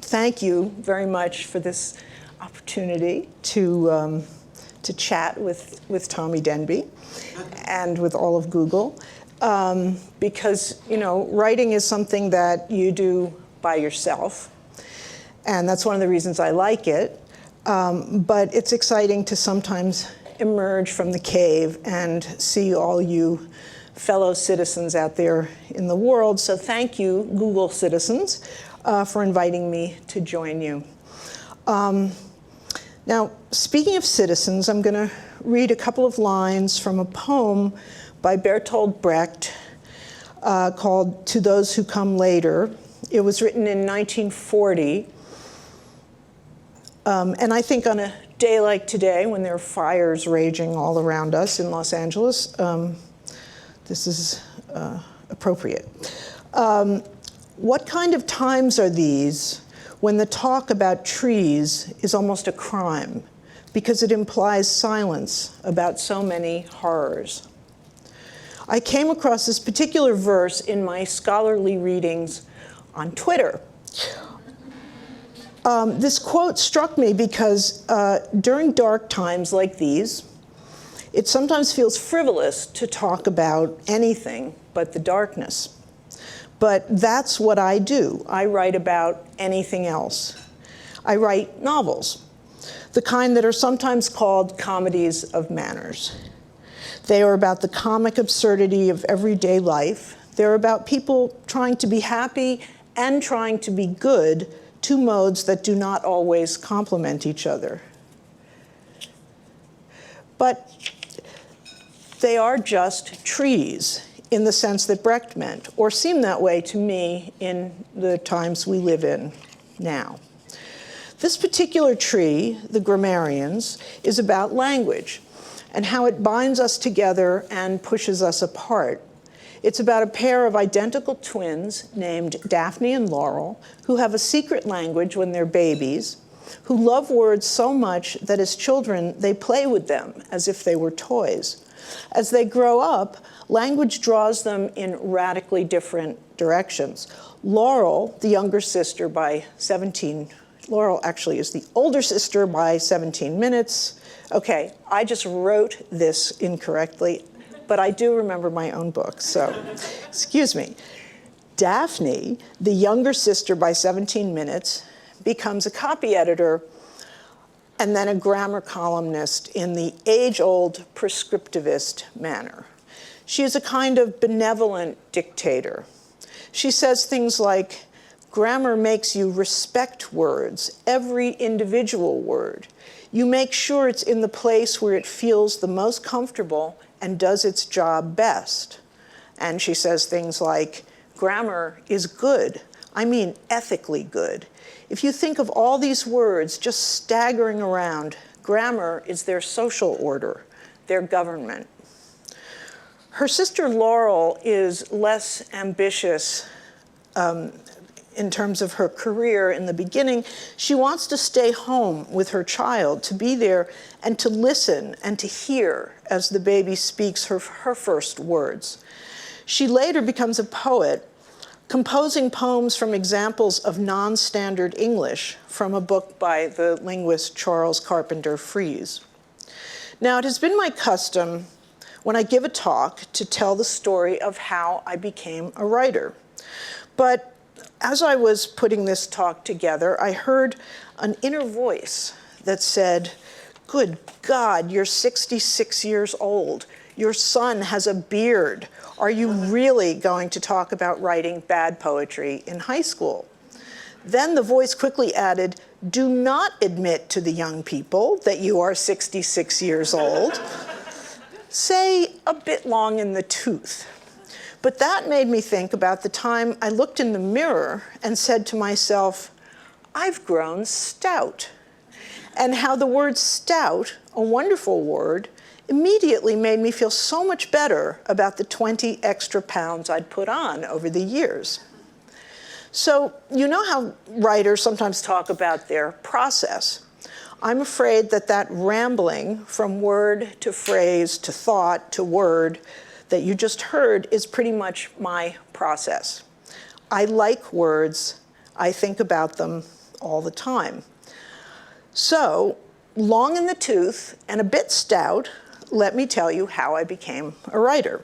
Thank you very much for this opportunity to chat with Tommy Denby and with all of Google, because writing is something that you do by yourself, and that's one of the reasons I like it. But it's exciting to sometimes emerge from the cave and see all you fellow citizens out there in the world. So thank you, Google citizens, for inviting me to join you. Now, speaking of citizens, I'm going to read a couple of lines from a poem by Bertolt Brecht called To Those Who Come Later. It was written in 1940. And I think on a day like today, when there are fires raging all around us in Los Angeles, this is appropriate. What kind of times are these when the talk about trees is almost a crime because it implies silence about so many horrors? I came across this particular verse in my scholarly readings on Twitter. This quote struck me because during dark times like these, it sometimes feels frivolous to talk about anything but the darkness. But that's what I do. I write about anything else. I write novels, the kind that are sometimes called comedies of manners. They are about the comic absurdity of everyday life. They're about people trying to be happy and trying to be good, two modes that do not always complement each other. But they are just trees in the sense that Brecht meant, or seem that way to me in the times we live in now. This particular tree, the Grammarians, is about language and how it binds us together and pushes us apart. It's about a pair of identical twins named Daphne and Laurel who have a secret language when they're babies, who love words so much that as children they play with them as if they were toys. As they grow up, language draws them in radically different directions. Laurel, the younger sister by 17, Laurel actually is the older sister by 17 minutes. Okay, I just wrote this incorrectly, but I do remember my own book, so excuse me. Daphne, the younger sister by 17 minutes, becomes a copy editor and then a grammar columnist in the age-old prescriptivist manner. She is a kind of benevolent dictator. She says things like, grammar makes you respect words, every individual word. You make sure it's in the place where it feels the most comfortable and does its job best. And she says things like, grammar is good. I mean ethically good. If you think of all these words just staggering around, grammar is their social order, their government. Her sister Laurel is less ambitious in terms of her career in the beginning. She wants to stay home with her child, to be there and to listen and to hear as the baby speaks her first words. She later becomes a poet, composing poems from examples of non-standard English from a book by the linguist Charles Carpenter Freeze. Now, it has been my custom when I give a talk to tell the story of how I became a writer. But as I was putting this talk together, I heard an inner voice that said, good God, you're 66 years old. Your son has a beard. Are you really going to talk about writing bad poetry in high school? Then the voice quickly added, do not admit to the young people that you are 66 years old. Say a bit long in the tooth. But that made me think about the time I looked in the mirror and said to myself, I've grown stout. And how the word stout, a wonderful word, immediately made me feel so much better about the 20 extra pounds I'd put on over the years. So you know how writers sometimes talk about their process. I'm afraid that that rambling from word to phrase to thought to word that you just heard is pretty much my process. I like words. I think about them all the time. So, long in the tooth and a bit stout, let me tell you how I became a writer.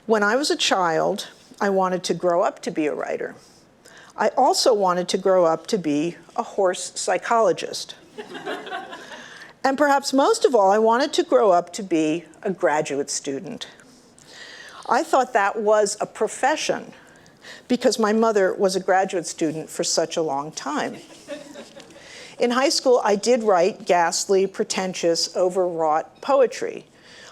When I was a child, I wanted to grow up to be a writer. I also wanted to grow up to be a horse psychologist. And perhaps most of all, I wanted to grow up to be a graduate student. I thought that was a profession because my mother was a graduate student for such a long time. In high school, I did write ghastly, pretentious, overwrought poetry.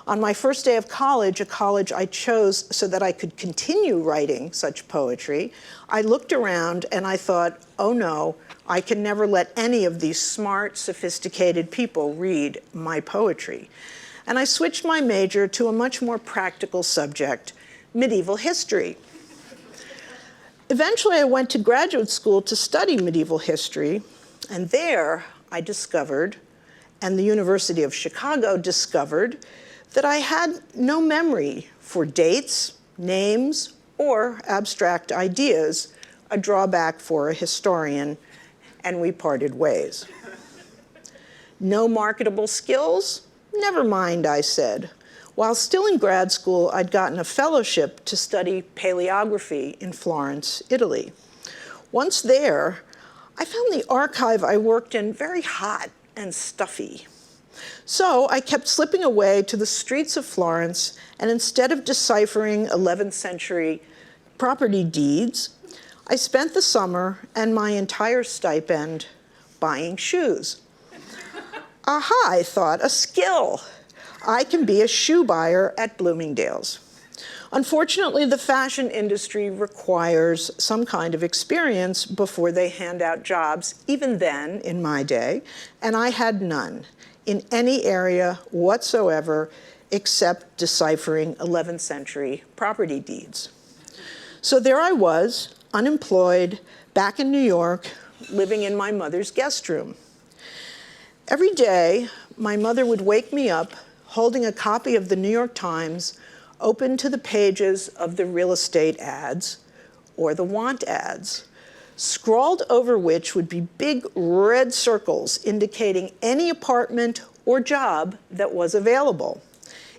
On my first day of college, a college I chose so that I could continue writing such poetry, I looked around and I thought, oh no, I can never let any of these smart, sophisticated people read my poetry. And I switched my major to a much more practical subject, medieval history. Eventually, I went to graduate school to study medieval history, and there I discovered, and the University of Chicago discovered, that I had no memory for dates, names, or abstract ideas, a drawback for a historian, and we parted ways. No marketable skills? Never mind, I said. While still in grad school, I'd gotten a fellowship to study paleography in Florence, Italy. Once there, I found the archive I worked in very hot and stuffy. So I kept slipping away to the streets of Florence, and instead of deciphering 11th century property deeds, I spent the summer and my entire stipend buying shoes. Aha, I thought, a skill. I can be a shoe buyer at Bloomingdale's. Unfortunately, the fashion industry requires some kind of experience before they hand out jobs, even then, in my day, and I had none in any area whatsoever except deciphering 11th century property deeds. So there I was, unemployed, back in New York, living in my mother's guest room. Every day, my mother would wake me up holding a copy of the New York Times open to the pages of the real estate ads or the want ads, scrawled over which would be big red circles indicating any apartment or job that was available.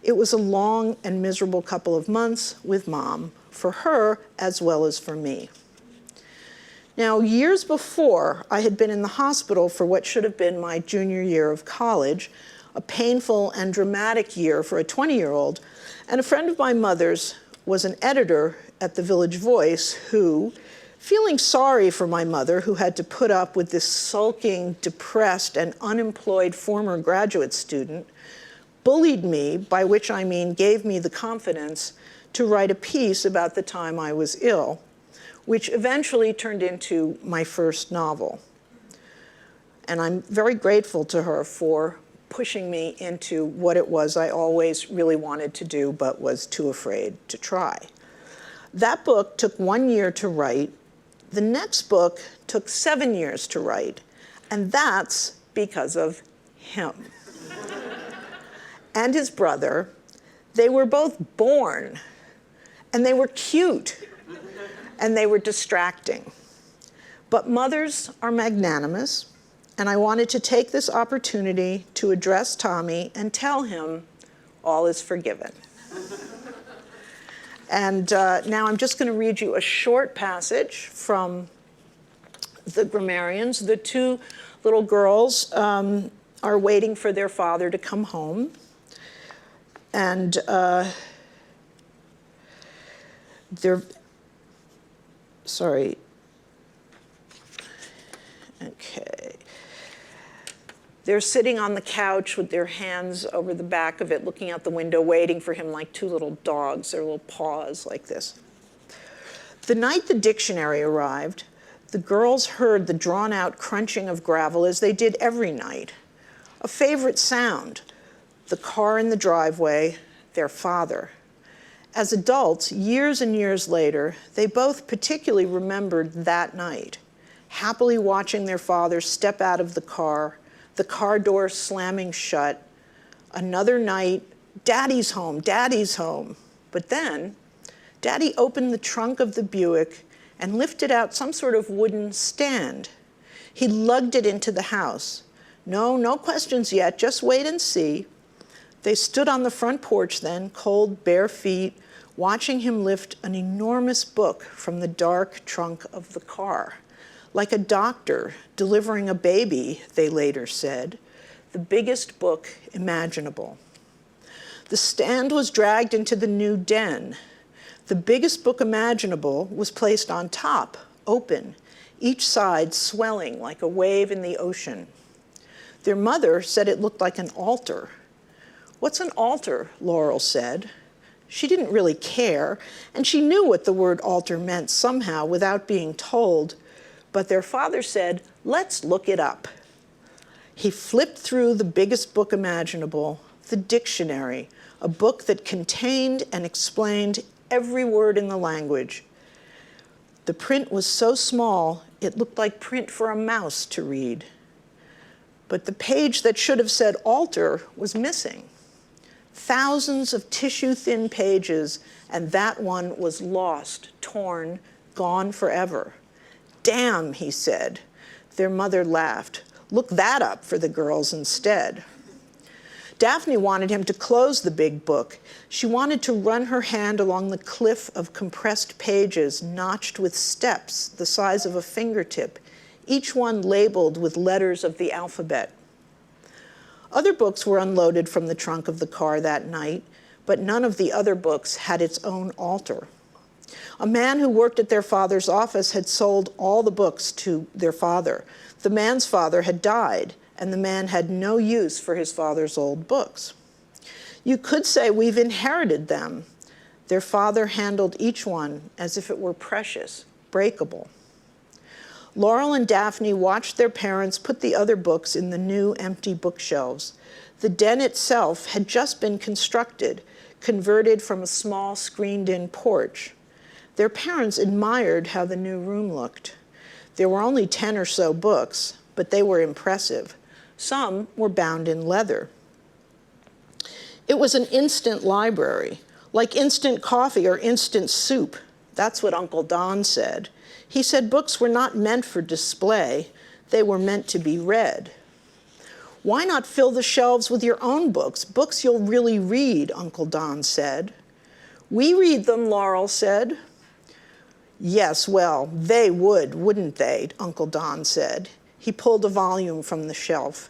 It was a long and miserable couple of months with Mom, for her as well as for me. Now, years before, I had been in the hospital for what should have been my junior year of college, a painful and dramatic year for a 20-year-old, and a friend of my mother's was an editor at the Village Voice who, feeling sorry for my mother, who had to put up with this sulking, depressed, and unemployed former graduate student, bullied me, by which I mean gave me the confidence to write a piece about the time I was ill, which eventually turned into my first novel. And I'm very grateful to her for pushing me into what it was I always really wanted to do but was too afraid to try. That book took 1 year to write. The next book took 7 years to write, and that's because of him. And his brother. They were both born, and they were cute, and they were distracting. But mothers are magnanimous, and I wanted to take this opportunity to address Tommy and tell him all is forgiven. And now I'm just going to read you a short passage from the Grammarians. The two little girls are waiting for their father to come home. And they're, sorry. Okay. They're sitting on the couch with their hands over the back of it, looking out the window, waiting for him like two little dogs, their little paws like this. The night the dictionary arrived, the girls heard the drawn-out crunching of gravel as they did every night. A favorite sound, the car in the driveway, their father. As adults, years and years later, they both particularly remembered that night, happily watching their father step out of the car door slamming shut. Another night, Daddy's home, Daddy's home. But then, Daddy opened the trunk of the Buick and lifted out some sort of wooden stand. He lugged it into the house. No questions yet, just wait and see. They stood on the front porch then, cold, bare feet, watching him lift an enormous book from the dark trunk of the car. Like a doctor delivering a baby, they later said, the biggest book imaginable. The stand was dragged into the new den. The biggest book imaginable was placed on top, open, each side swelling like a wave in the ocean. Their mother said it looked like an altar. What's an altar? Laurel said. She didn't really care, and she knew what the word altar meant somehow without being told, but their father said, let's look it up. He flipped through the biggest book imaginable, the dictionary, a book that contained and explained every word in the language. The print was so small, it looked like print for a mouse to read. But the page that should have said altar was missing. Thousands of tissue-thin pages, and that one was lost, torn, gone forever. Damn, he said. Their mother laughed. Look that up for the girls instead. Daphne wanted him to close the big book. She wanted to run her hand along the cliff of compressed pages notched with steps the size of a fingertip, each one labeled with letters of the alphabet. Other books were unloaded from the trunk of the car that night, but none of the other books had its own altar. A man who worked at their father's office had sold all the books to their father. The man's father had died, and the man had no use for his father's old books. You could say we've inherited them. Their father handled each one as if it were precious, breakable. Laurel and Daphne watched their parents put the other books in the new empty bookshelves. The den itself had just been constructed, converted from a small screened-in porch. Their parents admired how the new room looked. There were only 10 or so books, but they were impressive. Some were bound in leather. It was an instant library, like instant coffee or instant soup. That's what Uncle Don said. He said books were not meant for display. They were meant to be read. Why not fill the shelves with your own books, books you'll really read, Uncle Don said. We read them, Laurel said. Yes, well, they would, wouldn't they, Uncle Don said. He pulled a volume from the shelf.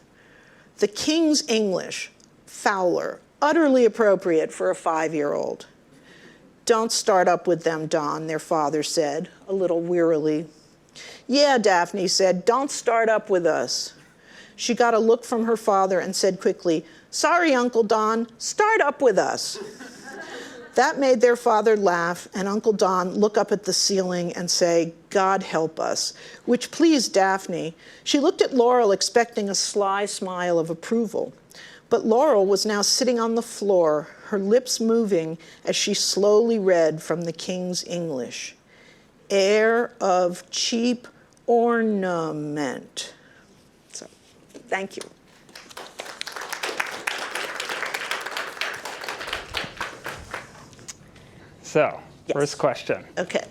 The King's English, Fowler, utterly appropriate for a 5-year-old. Don't start up with them, Don, their father said, a little wearily. Yeah, Daphne said, don't start up with us. She got a look from her father and said quickly, sorry, Uncle Don, start up with us. That made their father laugh and Uncle Don look up at the ceiling and say, God help us, which pleased Daphne. She looked at Laurel expecting a sly smile of approval. But Laurel was now sitting on the floor, her lips moving as she slowly read from the King's English. Heir of cheap ornament. So, thank you. So, Yes. First question. Okay.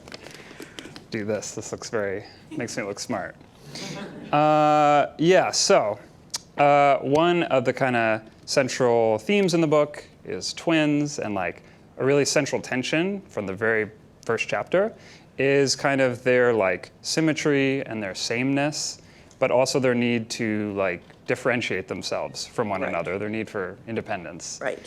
Do this. This makes me look smart. One of the kind of central themes in the book is twins, and like a really central tension from the very first chapter is kind of their like symmetry and their sameness, but also their need to like differentiate themselves from one another, their need for independence. Right.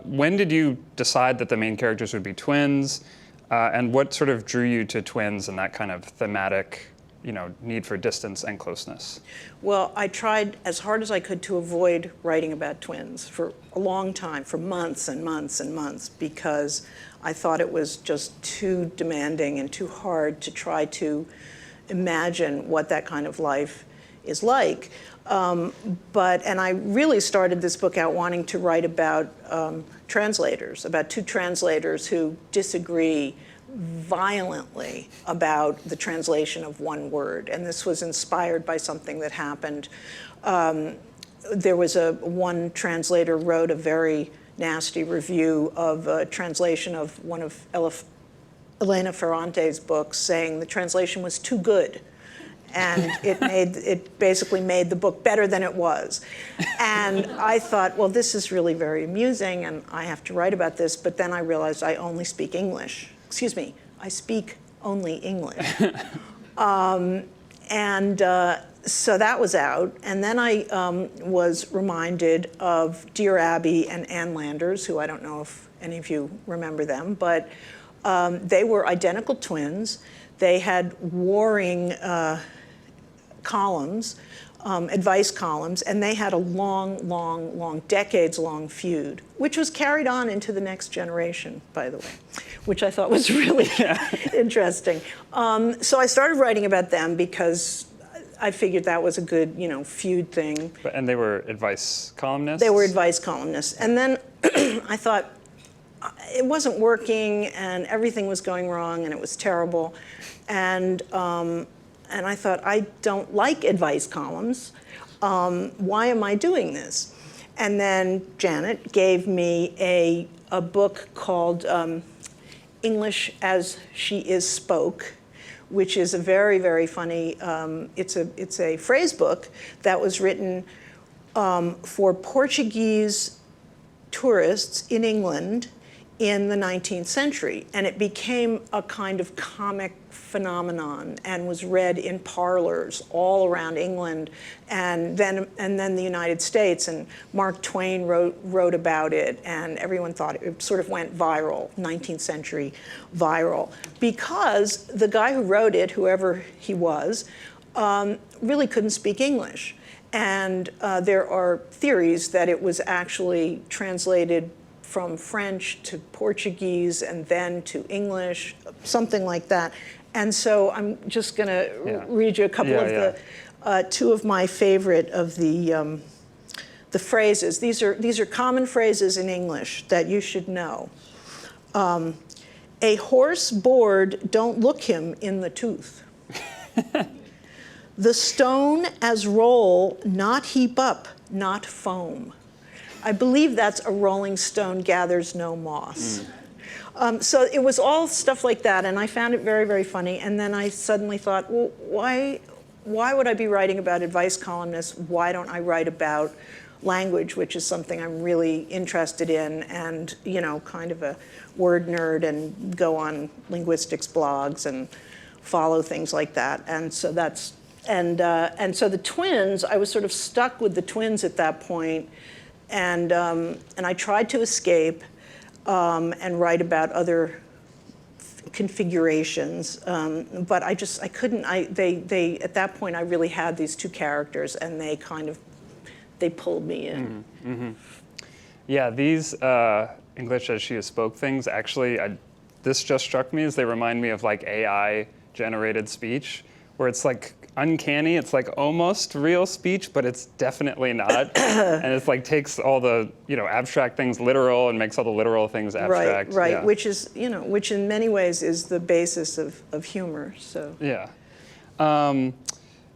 When did you decide that the main characters would be twins? And what sort of drew you to twins and that kind of thematic, need for distance and closeness? Well, I tried as hard as I could to avoid writing about twins for a long time, for months and months and months, because I thought it was just too demanding and too hard to try to imagine what that kind of life is like. And I really started this book out wanting to write about translators, about two translators who disagree violently about the translation of one word. And this was inspired by something that happened. There was one translator wrote a very nasty review of a translation of one of Elena Ferrante's books, saying the translation was too good. And it basically made the book better than it was. And I thought, well, this is really very amusing, and I have to write about this. But then I realized I only speak English. Excuse me, I speak only English. So that was out. And then I was reminded of Dear Abby and Ann Landers, who I don't know if any of you remember them, but they were identical twins. They had warring columns, advice columns, and they had a long, decades-long feud, which was carried on into the next generation, by the way, which I thought was really interesting. So I started writing about them because I figured that was a good, feud thing. And they were advice columnists? They were advice columnists. And then I thought it wasn't working, and everything was going wrong, and it was terrible. And I thought, I don't like advice columns. Why am I doing this? And then Janet gave me a book called English as She Is Spoke, which is a very, very funny, it's a phrase book that was written for Portuguese tourists in England in the 19th century. And it became a kind of comic phenomenon and was read in parlors all around England and then the United States. And Mark Twain wrote about it, and everyone thought it sort of went viral, 19th century viral, because the guy who wrote it, whoever he was, really couldn't speak English. And there are theories that it was actually translated from French to Portuguese and then to English, something like that. And so I'm just going to read you a couple of the two of my favorite of the phrases. These are common phrases in English that you should know. A horse bored, don't look him in the tooth. The stone as roll, not heap up, not foam. I believe that's a rolling stone gathers no moss. So it was all stuff like that, and I found it very, very funny. And then I suddenly thought, well, why would I be writing about advice columnists? Why don't I write about language, which is something I'm really interested in, and kind of a word nerd, and go on linguistics blogs and follow things like that. And so that's so the twins, I was sort of stuck with the twins at that point. And I tried to escape and write about other configurations, but I couldn't. They at that point I really had these two characters, and they pulled me in. Mm-hmm. Yeah, these English as She Is Spoke things actually, this just struck me as they remind me of like AI generated speech, where it's like uncanny. It's like almost real speech, but it's definitely not. And it's like takes all the abstract things literal and makes all the literal things abstract. Right. Yeah. Which is which in many ways is the basis of humor. So yeah,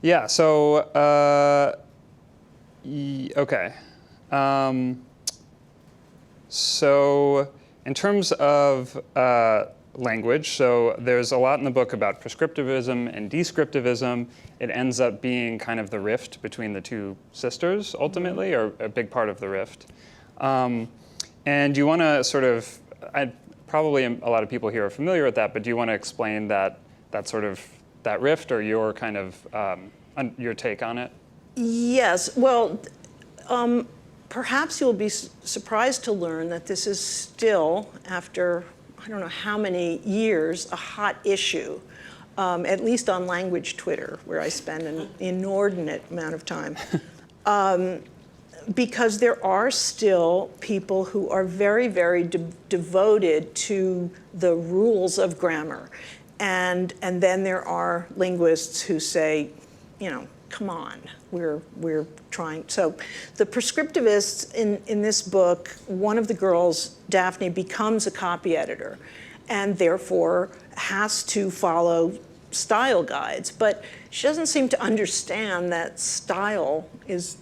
yeah. So okay. So in terms of language, so there's a lot in the book about prescriptivism and descriptivism. It ends up being kind of the rift between the two sisters, ultimately, or a big part of the rift. And you want to sort of, probably a lot of people here are familiar with that, but do you want to explain that rift, or your kind of, your take on it? Yes, well, perhaps you'll be surprised to learn that this is still, after I don't know how many years, a hot issue, at least on language Twitter, where I spend an inordinate amount of time. Because there are still people who are very, very devoted to the rules of grammar. And then there are linguists who say, come on, we're trying. So the prescriptivists in this book, one of the girls, Daphne, becomes a copy editor and therefore has to follow style guides. But she doesn't seem to understand that style is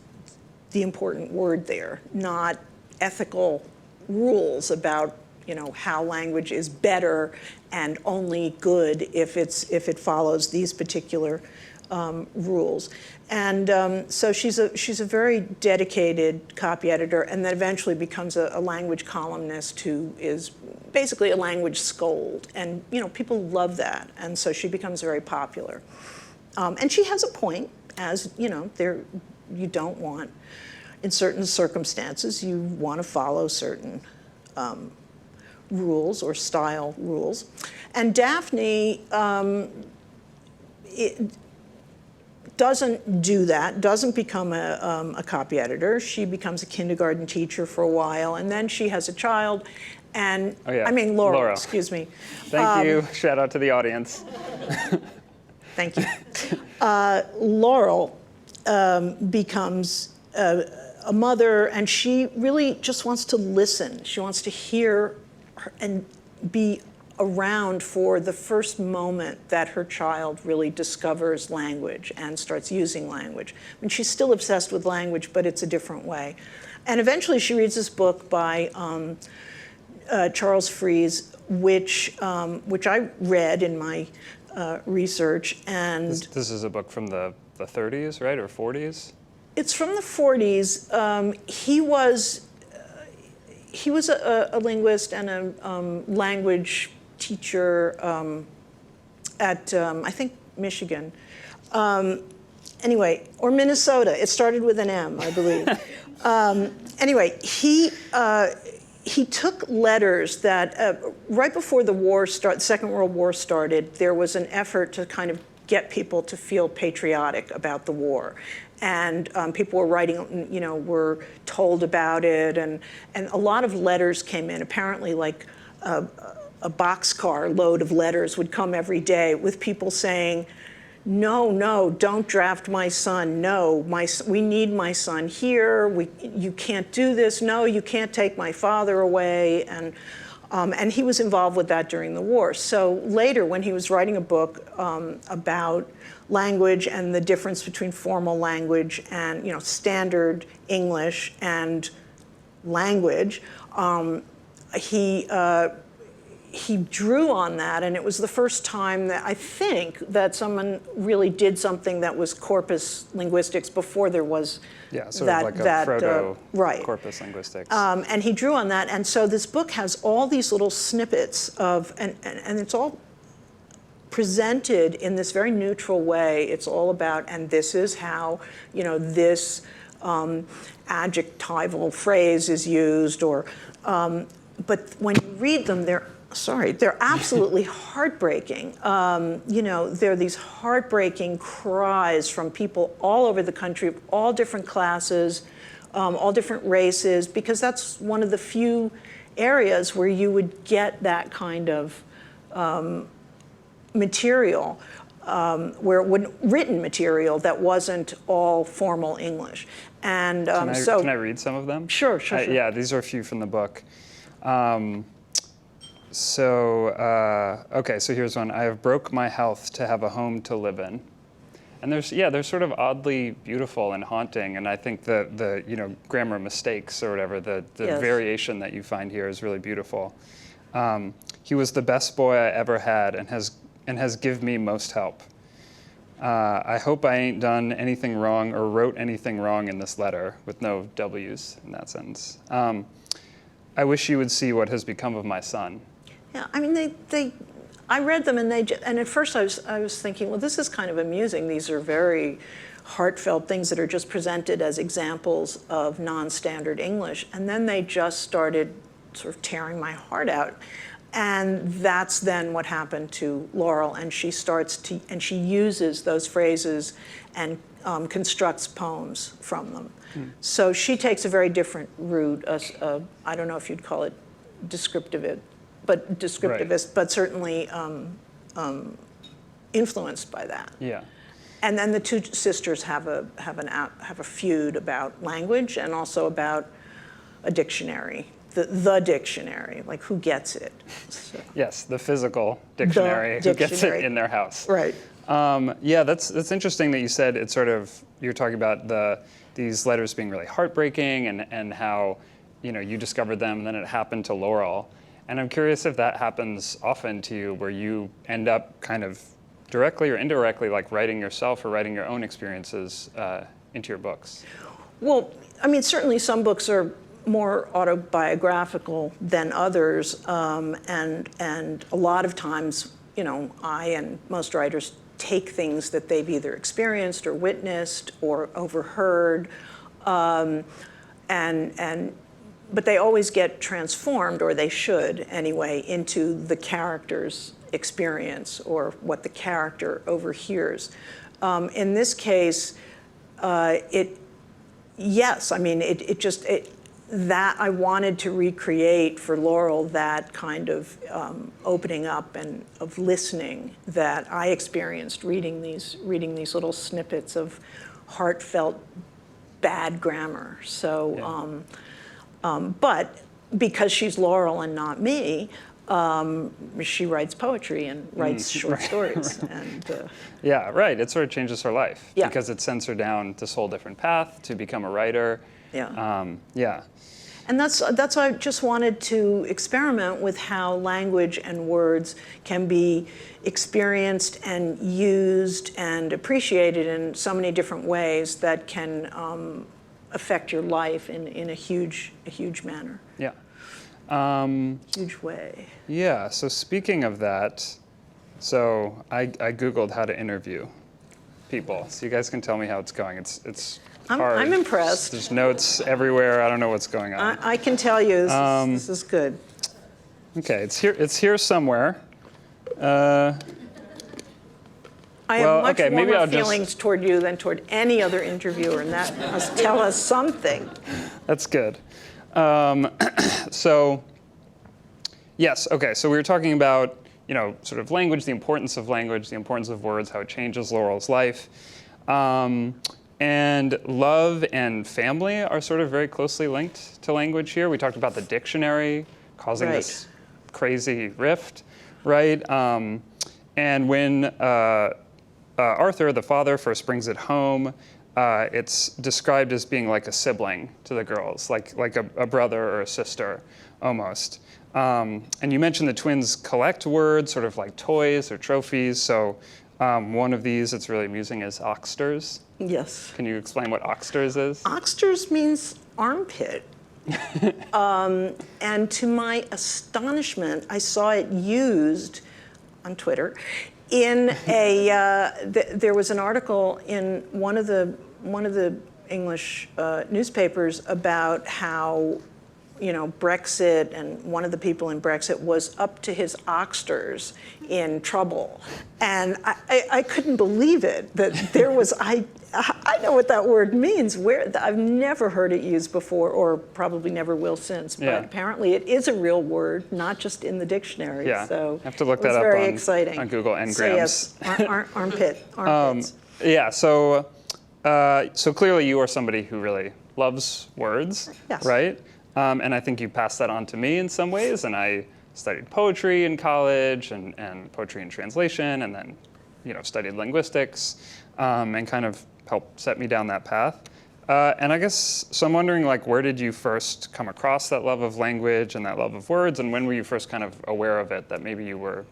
the important word there, not ethical rules about, how language is better and only good if it follows these particular rules. And so she's a very dedicated copy editor, and then eventually becomes a language columnist who is basically a language scold. And people love that, and so she becomes very popular. And she has a point, as you don't want, in certain circumstances, you want to follow certain rules or style rules. And Daphne doesn't do that, doesn't become a copy editor. She becomes a kindergarten teacher for a while, and then she has a child. And Laurel, excuse me. Thank you. Shout out to the audience. Thank you. Laurel becomes a mother, and she really just wants to listen. She wants to hear and be around for the first moment that her child really discovers language and starts using language. And she's still obsessed with language, but it's a different way. And eventually she reads this book by Charles Fries, which I read in my research. And this is a book from the 30s, right, or 40s? It's from the 40s. He was a linguist and a language teacher at, I think, Michigan. Anyway, or Minnesota. It started with an M, I believe. Anyway, he took letters that, right before the Second World War started, there was an effort to kind of get people to feel patriotic about the war. And people were writing, were told about it, and a lot of letters came in. Apparently, like a boxcar load of letters would come every day with people saying, no, don't draft my son. No, we need my son here. You can't do this. No, you can't take my father away. And he was involved with that during the war. So later, when he was writing a book about language and the difference between formal language and standard English and language, he drew on that, and it was the first time that I think that someone really did something that was corpus linguistics before there was sort of like a proto right. corpus linguistics. And he drew on that, and so this book has all these little snippets of, and it's all presented in this very neutral way. It's all about, and this is how, this adjectival phrase is used, or, but when you read them, they're absolutely heartbreaking. There are these heartbreaking cries from people all over the country, of all different classes, all different races, because that's one of the few areas where you would get that kind of material, written material that wasn't all formal English. And can I read some of them? Sure. Yeah, these are a few from the book. Okay, so here's one. I have broke my health to have a home to live in. And they're sort of oddly beautiful and haunting, and I think the grammar mistakes or whatever, the Yes. variation that you find here is really beautiful. He was the best boy I ever had and has give me most help. I hope I ain't done anything wrong or wrote anything wrong in this letter, with no W's in that sentence. I wish you would see what has become of my son. Yeah, I mean, I read them, and at first I was thinking, well, this is kind of amusing. These are very heartfelt things that are just presented as examples of non-standard English, and then they just started sort of tearing my heart out. And that's then what happened to Laurel, and she she uses those phrases and constructs poems from them. So she takes a very different route. I don't know if you'd call it descriptivist, Right. but certainly influenced by that. Yeah. And then the two sisters have a feud about language and also about a dictionary, the dictionary, like who gets it. So. Yes, the physical dictionary, who gets it in their house. Right. Yeah, that's interesting that you said it's sort of, you're talking about these letters being really heartbreaking and how you discovered them, and then it happened to Laurel. And I'm curious if that happens often to you, where you end up kind of directly or indirectly like writing yourself or writing your own experiences into your books. Well, I mean, certainly some books are more autobiographical than others, and a lot of times, I and most writers take things that they've either experienced or witnessed or overheard, but they always get transformed, or they should anyway, into the character's experience or what the character overhears. In this case, yes, I mean, that I wanted to recreate for Laurel that kind of opening up and of listening that I experienced reading these little snippets of heartfelt bad grammar. So, but because she's Laurel and not me, she writes poetry and writes short stories. And yeah, right. It sort of changes her life Yeah. because it sends her down this whole different path to become a writer. yeah. Yeah. And that's why I just wanted to experiment with how language and words can be experienced and used and appreciated in so many different ways that can affect your life in a huge manner. Yeah. Huge way. Yeah. So speaking of that, so I Googled how to interview people. So you guys can tell me how it's going. It's hard. I'm impressed. There's notes everywhere. I don't know what's going on. I can tell you this is good. Okay, it's here somewhere. I well, have much okay, maybe warmer I'll just- feelings toward you than toward any other interviewer, and that must tell us something. That's good. So, yes, okay, so we were talking about, sort of language, the importance of words, how it changes Laurel's life. And love and family are sort of very closely linked to language here. We talked about the dictionary causing Right. this crazy rift, right? And when Arthur, the father, first brings it home, it's described as being like a sibling to the girls, like a brother or a sister, almost. And you mentioned the twins collect words, sort of like toys or trophies. So one of these that's really amusing is oxters. Yes. Can you explain what oxters is? Oxters means armpit. And to my astonishment, I saw it used on Twitter in there was an article in one of the English newspapers about how Brexit, and one of the people in Brexit was up to his oxters in trouble. And I couldn't believe it, that there was, I know what that word means. I've never heard it used before, or probably never will since, but Yeah. apparently it is a real word, not just in the dictionary. Yeah, So I have to look it was that up very on- exciting. on Google Ngrams. So yes, armpits. Yeah, so clearly you are somebody who really loves words, Yes. right? And I think you passed that on to me in some ways, and I studied poetry in college and poetry and translation, and then studied linguistics, and kind of helped set me down that path. And I guess, so I'm wondering, where did you first come across that love of language and that love of words, and when were you first kind of aware of it, that maybe you were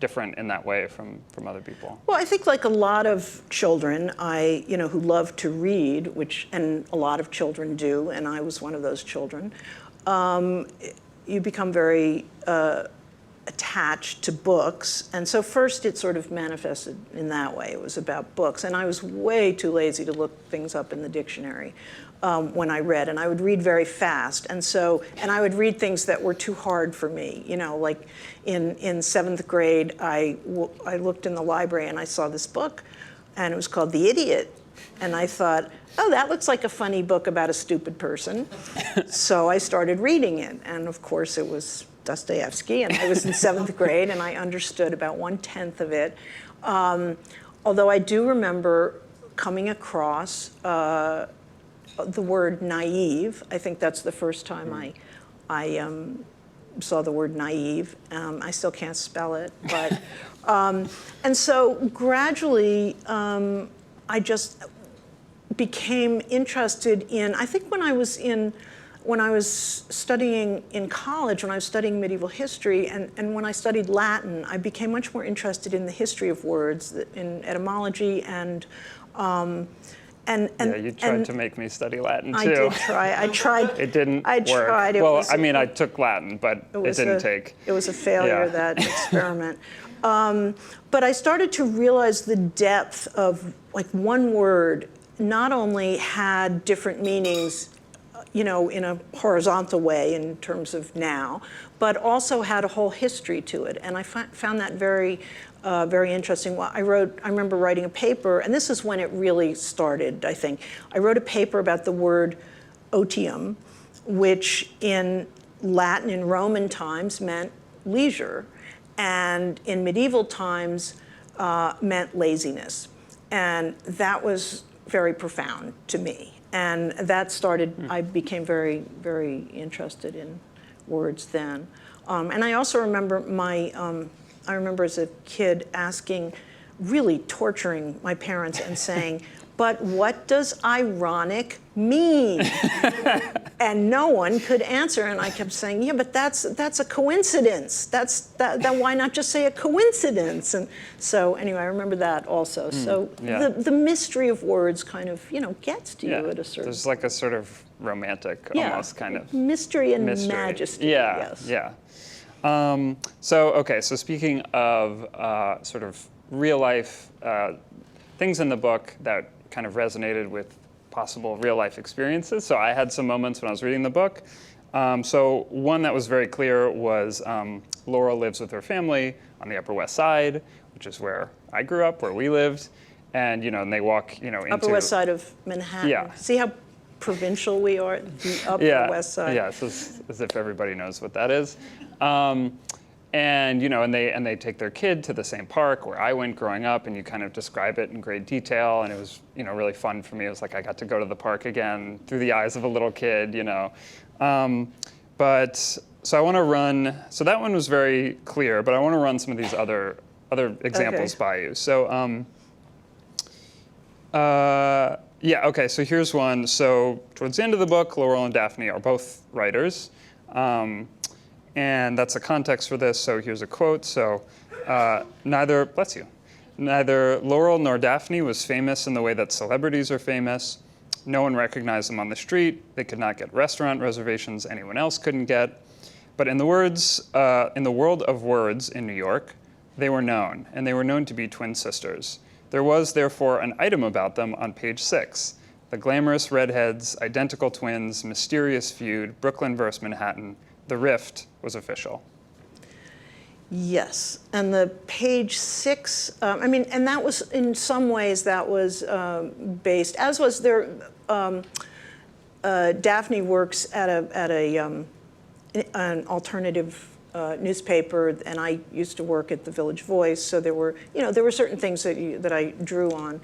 different in that way from other people? Well, I think like a lot of children, who love to read, and a lot of children do, and I was one of those children, you become very attached to books. And so first it sort of manifested in that way. It was about books. And I was way too lazy to look things up in the dictionary when I read. And I would read very fast. And I would read things that were too hard for me. Like in seventh grade, I looked in the library and I saw this book, and it was called The Idiot. And I thought, oh, that looks like a funny book about a stupid person. So I started reading it. And of course, it was Dostoevsky, and I was in seventh grade, and I understood about 1/10 of it. Although I do remember coming across the word naive. I think that's the first time I saw the word naive. I still can't spell it, but and so gradually I just became interested in. I think when I was in when I was studying in college, when I was studying medieval history, and when I studied Latin, I became much more interested in the history of words, in etymology, and you tried to make me study Latin too. I did try. I tried. It didn't I work. tried. Well, I mean, I took Latin, but it didn't take. It was a failure, that experiment. But I started to realize the depth of, like, one word not only had different meanings, in a horizontal way in terms of now, but also had a whole history to it. And I found that very, very interesting. Well, I remember writing a paper, and this is when it really started, I think. I wrote a paper about the word otium, which in Latin, in Roman times, meant leisure, and in medieval times meant laziness. And that was very profound to me. And that started, I became very, very interested in words then. And I also remember I remember as a kid really torturing my parents and saying, but what does ironic mean? And no one could answer, and I kept saying, yeah, but that's a coincidence. That why not just say a coincidence? And so anyway, I remember that also. So the mystery of words kind of, gets to you at a certain. There's like a sort of romantic, almost kind of mystery and majesty. Yes. So speaking of sort of real life things in the book that kind of resonated with possible real life experiences. So I had some moments when I was reading the book. So one that was very clear was Laurel lives with her family on the Upper West Side, which is where I grew up, where we lived. And, and they walk, into... Upper West Side of Manhattan. Yeah. See how provincial we are? The Upper West Side. Yeah, it's as if everybody knows what that is. And and they take their kid to the same park where I went growing up, and you kind of describe it in great detail, and it was really fun for me. It was like I got to go to the park again through the eyes of a little kid, But so I want to run. So that one was very clear, but I want to run some of these other examples by you. So So here's one. So towards the end of the book, Laurel and Daphne are both writers. And that's the context for this, so here's a quote. So neither Laurel nor Daphne was famous in the way that celebrities are famous. No one recognized them on the street. They could not get restaurant reservations anyone else couldn't get. But in the world of words in New York, they were known, and they were known to be twin sisters. There was, therefore, an item about them on page 6. The glamorous redheads, identical twins, mysterious feud, Brooklyn versus Manhattan. The rift was official. Yes, and the page 6, and that was, in some ways, that was based, as was there, Daphne works at an alternative newspaper, and I used to work at the Village Voice, so there were certain things that I drew on.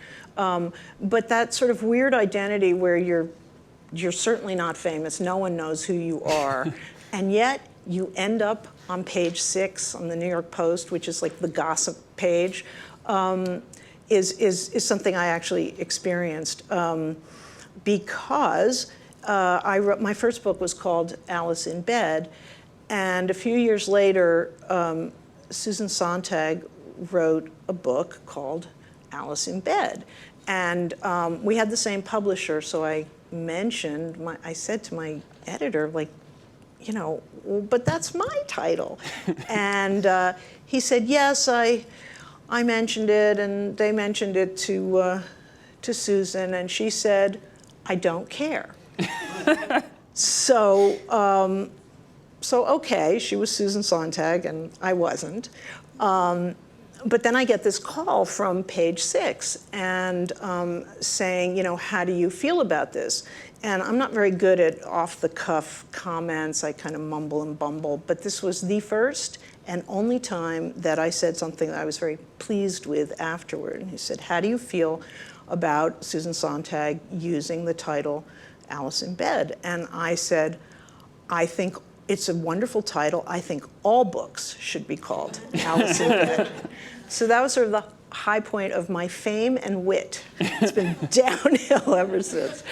But that sort of weird identity where you're certainly not famous, no one knows who you are, and yet you end up on page 6 on the New York Post, which is like the gossip page, is something I actually experienced because my first book was called Alice in Bed, and a few years later, Susan Sontag wrote a book called Alice in Bed, and we had the same publisher, so I said to my editor, like, but that's my title. And he said, yes, I mentioned it, and they mentioned it to Susan, and she said, I don't care. So okay, she was Susan Sontag, and I wasn't. But then I get this call from page 6 and saying, how do you feel about this? And I'm not very good at off-the-cuff comments. I kind of mumble and bumble. But this was the first and only time that I said something that I was very pleased with afterward. And he said, how do you feel about Susan Sontag using the title Alice in Bed? And I said, I think it's a wonderful title. I think all books should be called Alice in Bed. So that was sort of the high point of my fame and wit. It's been downhill ever since.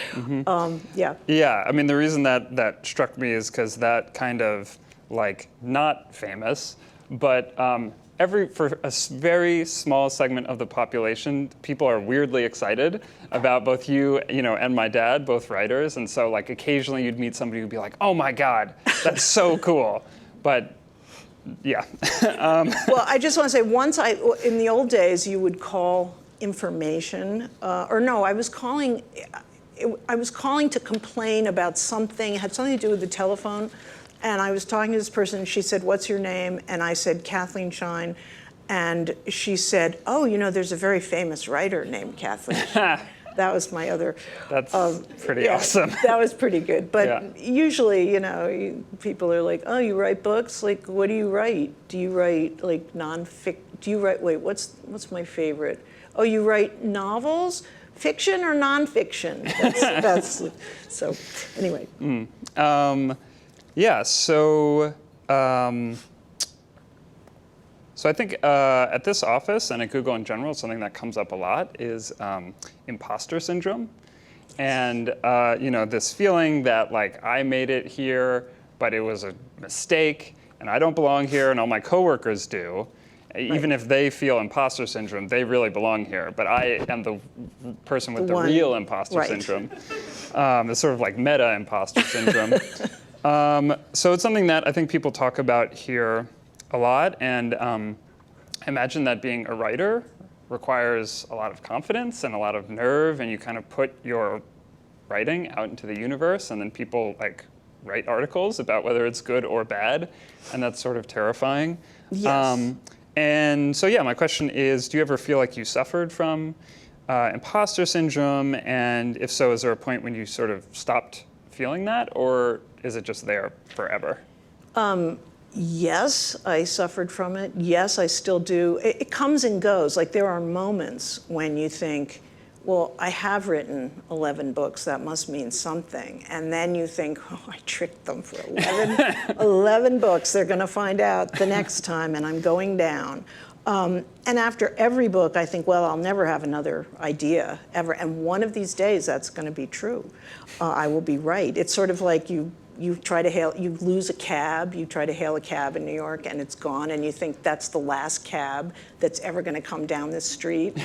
Yeah. Yeah, I mean, the reason that struck me is because that kind of, like, not famous, but for a very small segment of the population, people are weirdly excited about both you, and my dad, both writers. And so, like, occasionally you'd meet somebody who'd be like, "Oh my God, that's so cool." But yeah. Well, I just want to say, in the old days, you would call information, or no, I was calling to complain about something. It had something to do with the telephone. And I was talking to this person, and she said, "What's your name?" And I said, "Cathleen Schine." And she said, "Oh, there's a very famous writer named Kathleen Schine." That was my other. That's pretty awesome. That was pretty good. But yeah. Usually, people are like, "Oh, you write books? Like, what do you write? Do you write like nonfiction? Do you write? Wait, what's my favorite? Oh, you write novels, fiction or nonfiction?" That's so. Anyway. Yeah. So. So I think at this office and at Google in general, something that comes up a lot is imposter syndrome, and this feeling that, like, I made it here, but it was a mistake, and I don't belong here, and all my coworkers do. Right. Even if they feel imposter syndrome, they really belong here. But I am the person with the real imposter syndrome. It's sort of like meta imposter syndrome. So it's something that I think people talk about here a lot, and I imagine that being a writer requires a lot of confidence and a lot of nerve, and you kind of put your writing out into the universe, and then people, like, write articles about whether it's good or bad, and that's sort of terrifying. Yes. And so, yeah, my question is, do you ever feel like you suffered from imposter syndrome? And if so, is there a point when you sort of stopped feeling that, or is it just there forever? Yes, I suffered from it. Yes, I still do. It comes and goes. Like, there are moments when you think, well, I have written 11 books. That must mean something. And then you think, oh, I tricked them for 11 books. They're going to find out the next time, and I'm going down. And after every book, I think, well, I'll never have another idea, ever. And one of these days, that's going to be true. I will be right. It's sort of like you lose a cab, you try to hail a cab in New York, and it's gone, and you think that's the last cab that's ever going to come down this street.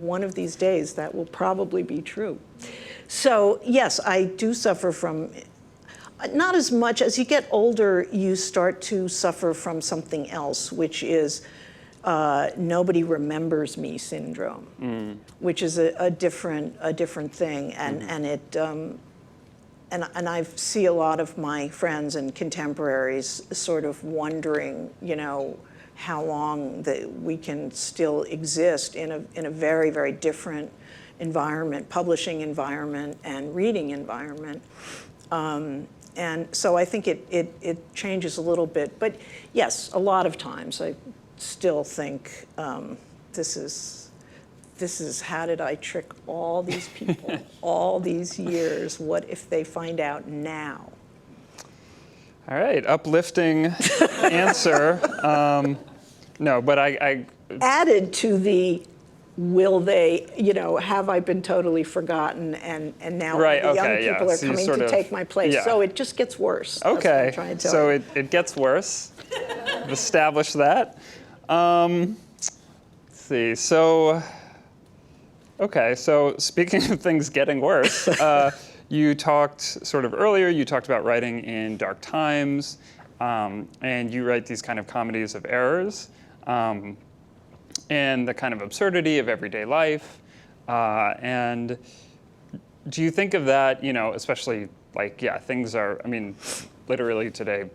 One of these days, that will probably be true. So yes, I do suffer from, not as much. As you get older, you start to suffer from something else, which is nobody remembers me syndrome, which is a different thing, and it. And I see a lot of my friends and contemporaries sort of wondering, how long we can still exist in a very, very different environment, publishing environment and reading environment. And so I think it changes a little bit. But yes, a lot of times I still think this is how did I trick all these people all these years? What if they find out now? All right, uplifting answer. No, but I added to the will they, have I been totally forgotten, and now the young people are coming to take my place. So it just gets worse. Okay, that's what I'm trying to tell you. It gets worse. Establish that. Let's see, so speaking of things getting worse, you talked sort of earlier, you talked about writing in dark times, and you write these kind of comedies of errors, and the kind of absurdity of everyday life. And do you think of that, especially things are, literally today,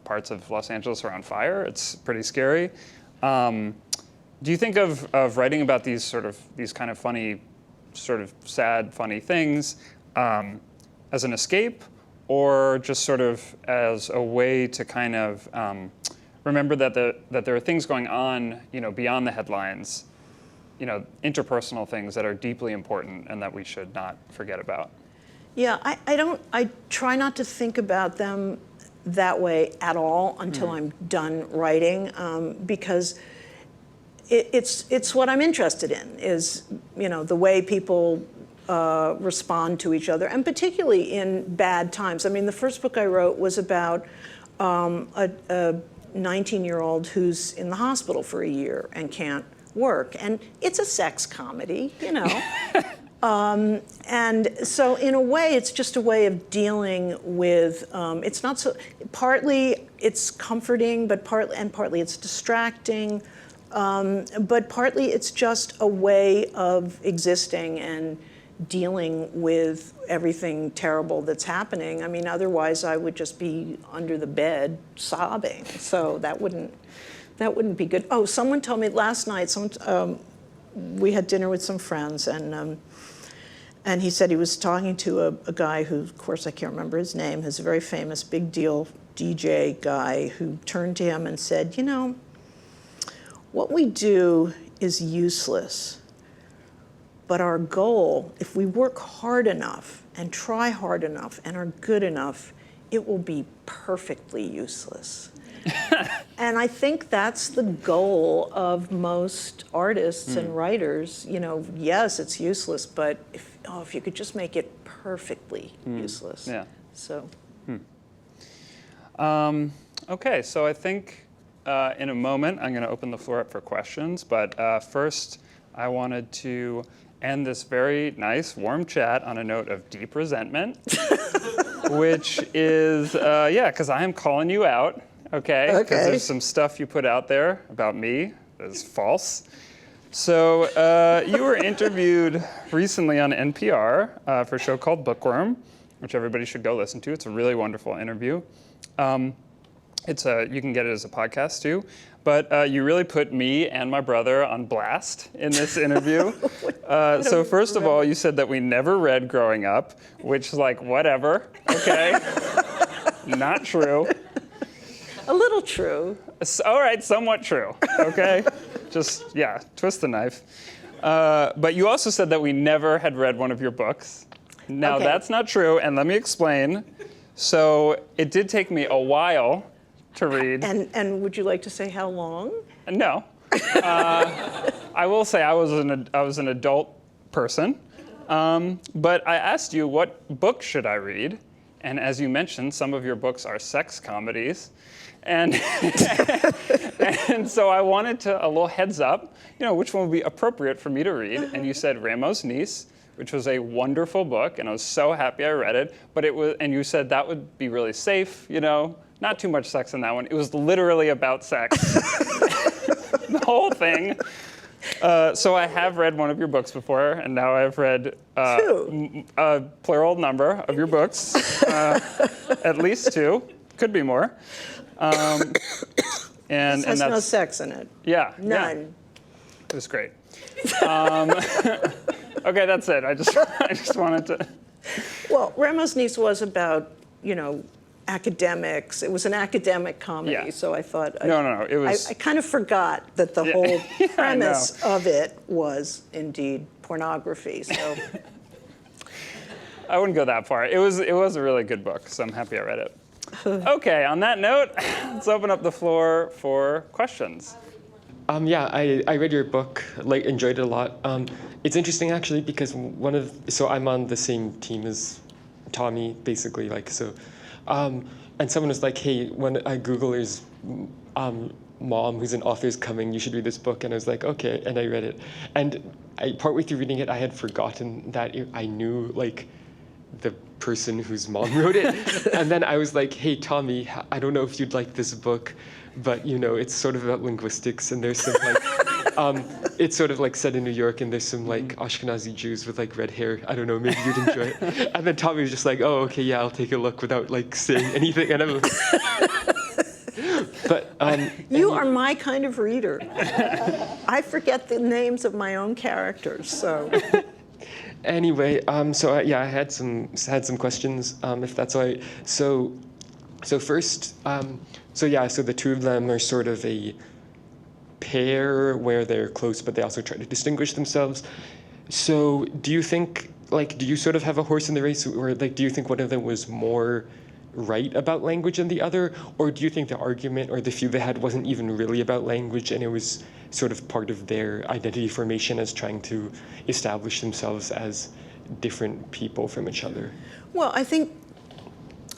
parts of Los Angeles are on fire. It's pretty scary. Do you think of writing about these kind of funny, sort of sad, funny things as an escape, or just sort of as a way to kind of remember that there are things going on, beyond the headlines, interpersonal things that are deeply important and that we should not forget about? Yeah, I try not to think about them that way at all until I'm done writing, because it's what I'm interested in, is, the way people respond to each other, and particularly in bad times. I mean, the first book I wrote was about a 19-year-old who's in the hospital for a year and can't work. And it's a sex comedy, and so in a way, it's just a way of dealing with, it's not so, partly it's comforting, but partly it's distracting, but partly it's just a way of existing and dealing with everything terrible that's happening. I mean, otherwise I would just be under the bed sobbing. So that wouldn't be good. Oh, someone told me last night, we had dinner with some friends, and he said he was talking to a guy who, of course, I can't remember his name, who's a very famous big deal DJ guy, who turned to him and said, what we do is useless. But our goal, if we work hard enough and try hard enough and are good enough, it will be perfectly useless. And I think that's the goal of most artists and writers. Yes, it's useless, but if you could just make it perfectly useless. Yeah. So. Okay, so I think in a moment I'm going to open the floor up for questions, but first I wanted to end this very nice, warm chat on a note of deep resentment, which is, because I am calling you out, okay? Because there's some stuff you put out there about me that is false. So you were interviewed recently on NPR for a show called Bookworm, which everybody should go listen to. It's a really wonderful interview. You can get it as a podcast too. But you really put me and my brother on blast in this interview. So first of all, you said that we never read growing up, which is like, whatever, okay? Not true. A little true. All right, somewhat true, okay? Just, twist the knife. But you also said that we never had read one of your books. Now, that's not true, and let me explain. So it did take me a while to read. And would you like to say how long? No. I will say I was an adult person, but I asked you what book should I read, and as you mentioned, some of your books are sex comedies, and and so I wanted a little heads up, which one would be appropriate for me to read, and you said Rameau's Niece, which was a wonderful book, and I was so happy I read it, and you said that would be really safe, Not too much sex in that one. It was literally about sex. The whole thing. So I have read one of your books before, and now I've read a plural number of your books. At least 2. Could be more. And has no sex in it. Yeah. None. Yeah. It was great. Okay, that's it. I just wanted to. Well, Rameau's Niece was about, academics. It was an academic comedy, so I thought. No. It was. I kind of forgot that the whole premise of it was indeed pornography. So. I wouldn't go that far. It was a really good book, so I'm happy I read it. Okay, on that note, let's open up the floor for questions. I read your book, enjoyed it a lot. It's interesting actually because I'm on the same team as Tommy, basically, and someone was like, hey, when a Googler's mom, who's an author, is coming, you should read this book, and I was like, okay, and I read it. And partway through reading it, I had forgotten that I knew, the person whose mom wrote it. And then I was like, hey, Tommy, I don't know if you'd like this book, but, it's sort of about linguistics, and there's some, it's sort of, set in New York, and there's some, Ashkenazi Jews with, red hair. I don't know, maybe you'd enjoy it. And then Tommy was just like, oh, okay, yeah, I'll take a look without, saying anything. And I'm like... But, you are my kind of reader. I forget the names of my own characters, so... Anyway, I had some questions, if that's all right. So first, so the two of them are sort of a pair where they're close, but they also try to distinguish themselves. So do you think, do you sort of have a horse in the race, or do you think one of them was more right about language than the other? Or do you think the argument or the view they had wasn't even really about language, and it was sort of part of their identity formation as trying to establish themselves as different people from each other? Well, I think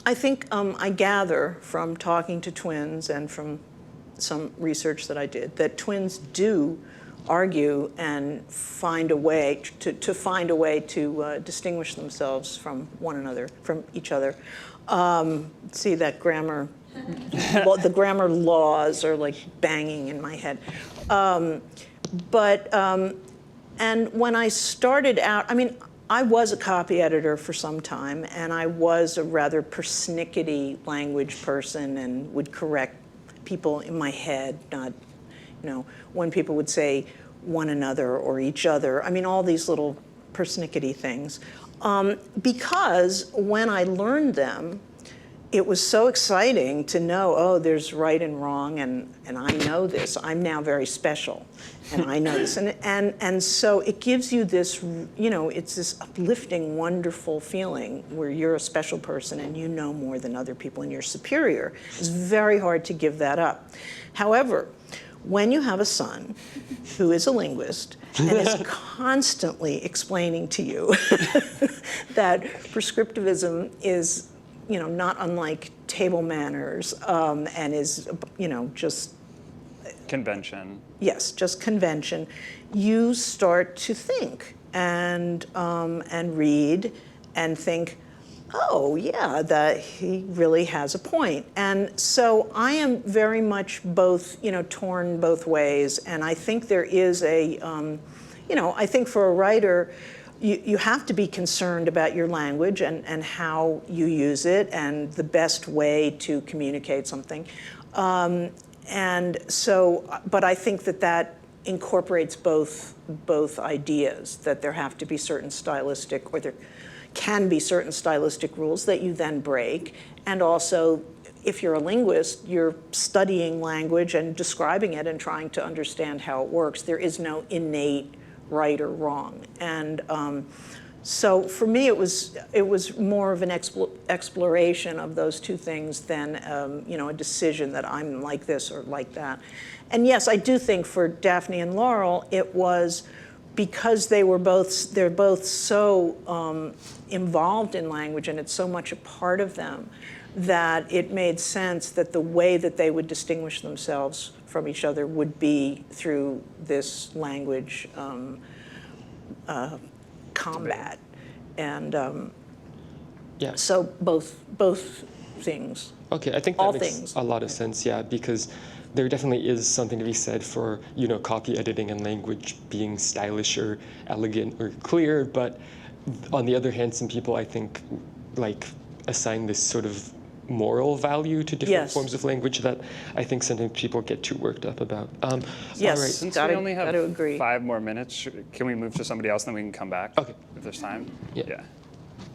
I gather from talking to twins and from some research that I did that twins do argue and find a way to distinguish themselves from one another, from each other. See that grammar, the grammar laws are like banging in my head. And when I started out, I mean, I was a copy editor for some time, and I was a rather persnickety language person and would correct people in my head, not, when people would say one another or each other. I mean, all these little persnickety things. Because when I learned them, it was so exciting to know, oh, there's right and wrong, and I know this. I'm now very special, and I know this. And so it gives you this, it's this uplifting, wonderful feeling where you're a special person and you know more than other people and you're superior. It's very hard to give that up. However, when you have a son who is a linguist and is constantly explaining to you that prescriptivism is, not unlike table manners, and is, just convention. Yes, just convention. You start to think and read and think, oh yeah, that he really has a point. And so I am very much both, torn both ways. And I think there is a, I think for a writer, you have to be concerned about your language and how you use it and the best way to communicate something. And so, but I think that incorporates both ideas, that there have to be certain stylistic, or there can be certain stylistic rules that you then break. And also, if you're a linguist, you're studying language and describing it and trying to understand how it works. There is no innate right or wrong. And so for me, it was more of an exploration of those two things than a decision that I'm like this or like that. And yes, I do think for Daphne and Laurel, it was because they're both so involved in language and it's so much a part of them that it made sense that the way that they would distinguish themselves from each other would be through this language combat. And yeah. So both things. Okay, I think that all makes things. a lot of sense, yeah, because there definitely is something to be said for, copy editing and language being stylish or elegant or clear, but on the other hand, some people, I think, assign this sort of moral value to different Yes. forms of language that I think sometimes people get too worked up about. Yes. All right. Since Gotta- we only have gotta agree. 5 more minutes, can we move to somebody else and then we can come back? Okay. If there's time? Yeah.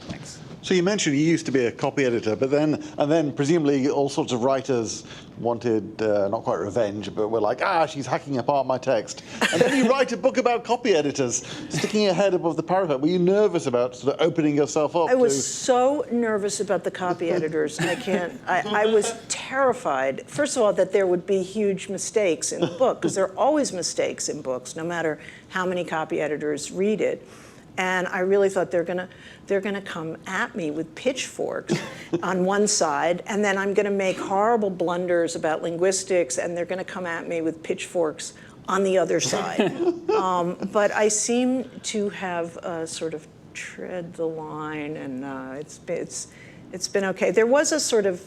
Thanks. So you mentioned you used to be a copy editor, but then presumably all sorts of writers wanted, not quite revenge, but were like, she's hacking apart my text. And then you write a book about copy editors, sticking your head above the parapet. Were you nervous about sort of opening yourself up I was so nervous about the copy editors. I was terrified, first of all, that there would be huge mistakes in the book, because there are always mistakes in books, no matter how many copy editors read it. And I really thought they're gonna come at me with pitchforks on one side, and then I'm gonna make horrible blunders about linguistics, and they're gonna come at me with pitchforks on the other side. But I seem to have sort of tread the line, and it's been okay. There was a sort of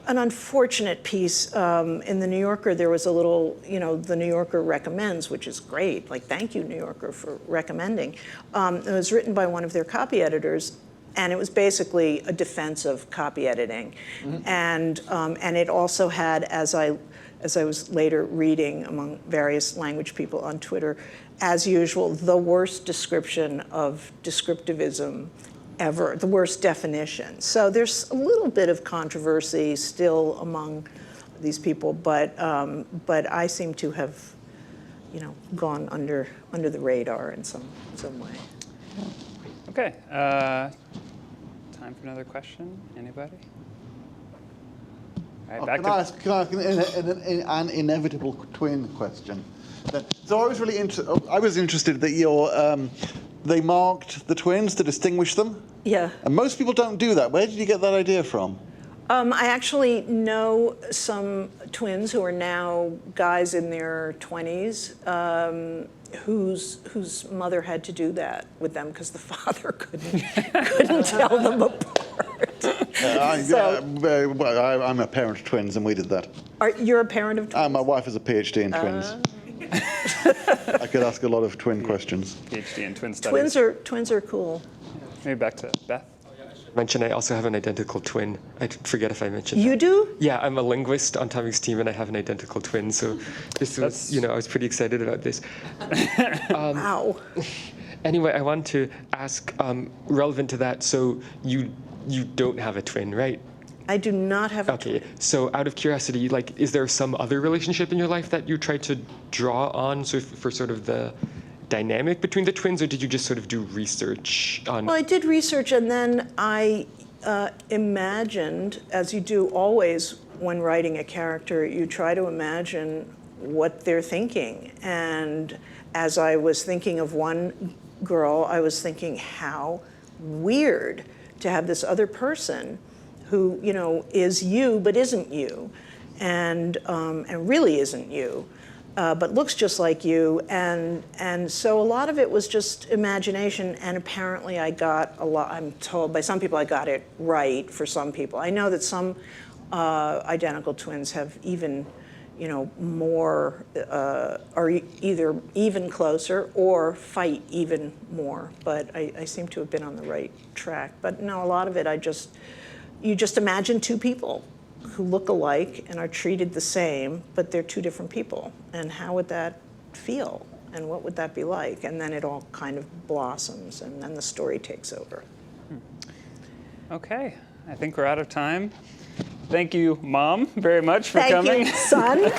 an unfortunate piece in the New Yorker. There was a little, the New Yorker recommends, which is great. Like, thank you, New Yorker, for recommending. It was written by one of their copy editors, and it was basically a defense of copy editing. Mm-hmm. And it also had, as I was later reading among various language people on Twitter, as usual, the worst description of descriptivism ever, the worst definition. So there's a little bit of controversy still among these people, but I seem to have, gone under the radar in some way. Okay. Time Time for another question? Anybody? All right, Oh, back can I ask an inevitable twin question? So I was really interested that they marked the twins to distinguish them. Yeah. And most people don't do that. Where did you get that idea from? I actually know some twins who are now guys in their 20s whose mother had to do that with them because the father couldn't tell them apart. I'm a parent of twins, and we did that. You're a parent of twins? My wife is a PhD in twins. I could ask a lot of twin questions. PhD in twin studies. Twins are cool. Maybe back to Beth. Mention I also have an identical twin. I forget if I mentioned You that. do? Yeah, I'm a linguist on Tommy's team, and I have an identical twin. So this was, I was pretty excited about this. Wow. Anyway, I want to ask, relevant to that. So you don't have a twin, right? I do not have a twin. Okay. So out of curiosity, is there some other relationship in your life that you tried to draw on, for sort of the dynamic between the twins, or did you just sort of do research on? Well, I did research, and then I imagined, as you do always when writing a character, you try to imagine what they're thinking. And as I was thinking of one girl, I was thinking how weird to have this other person who, is you but isn't you, and really isn't you. But looks just like you, and so a lot of it was just imagination, and apparently I got a lot, I'm told by some people I got it right for some people. I know that some identical twins have even, more, are either even closer or fight even more, but I seem to have been on the right track. But no, a lot of it you just imagine two people who look alike and are treated the same, but they're two different people. And how would that feel? And what would that be like? And then it all kind of blossoms, and then the story takes over. Okay, I think we're out of time. Thank you, Mom, very much for coming. Thank you, son.